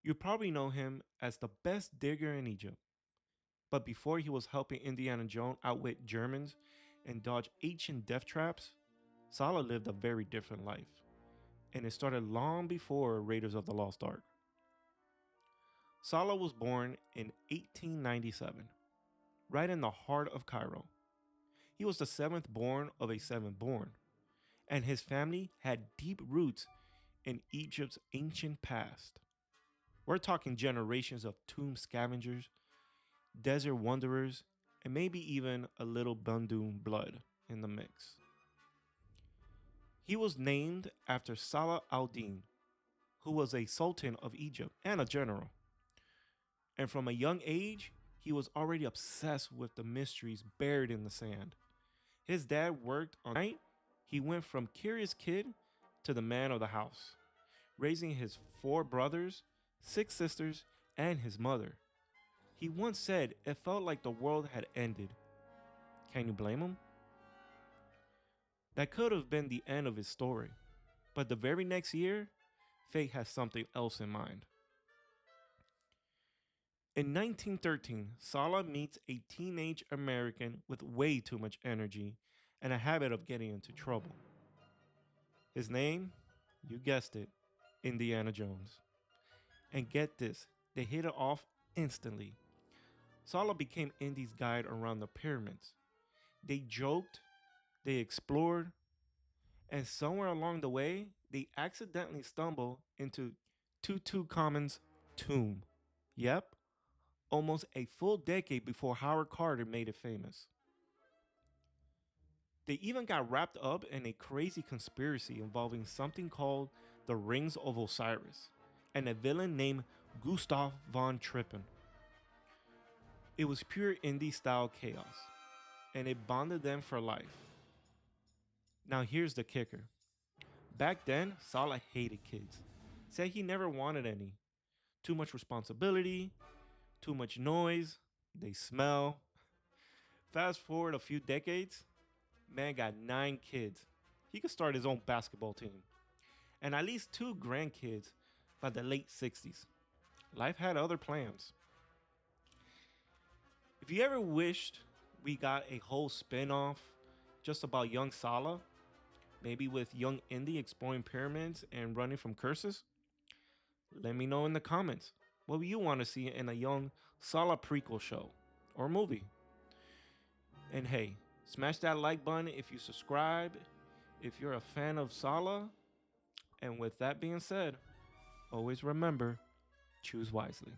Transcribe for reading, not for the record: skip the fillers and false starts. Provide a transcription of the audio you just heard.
You probably know him as the best digger in Egypt. But before he was helping Indiana Jones outwit Germans and dodge ancient death traps, Sallah lived a very different life. And it started long before Raiders of the Lost Ark. Sallah was born in 1897, right in the heart of Cairo. He was the seventh born of a seventh born, and his family had deep roots in Egypt's ancient past. We're talking generations of tomb scavengers, desert wanderers, and maybe even a little Bandung blood in the mix. He was named after Salah al-Din, who was a sultan of Egypt and a general. And from a young age, he was already obsessed with the mysteries buried in the sand. His dad worked on night. He went from curious kid to the man of the house, raising his four brothers, six sisters, and his mother. He once said it felt like the world had ended. Can you blame him? That could have been the end of his story. But the very next year, fate has something else in mind. In 1913, Sallah meets a teenage American with way too much energy and a habit of getting into trouble. His name, you guessed it, Indiana Jones. And get this, they hit it off instantly. Sallah became Indy's guide around the pyramids. They joked, they explored, and somewhere along the way, they accidentally stumbled into Tutankhamun's tomb. Yep, almost a full decade before Howard Carter made it famous. They even got wrapped up in a crazy conspiracy involving something called the Rings of Osiris and a villain named Gustav von Trippen. It was pure indie style chaos, and it bonded them for life. Now, here's the kicker. Back then, Sallah hated kids, said he never wanted any. Too much responsibility, too much noise, they smell. Fast forward a few decades, man got 9 kids. He could start his own basketball team. And at least 2 grandkids by the late 60s. Life had other plans. If you ever wished we got a whole spin off just about young Sallah, maybe with young Indy exploring pyramids and running from curses, let me know in the comments. What would you want to see in a young Sallah prequel show or movie? And hey, smash that like button if you subscribe, if you're a fan of Sallah. And with that being said, always remember, choose wisely.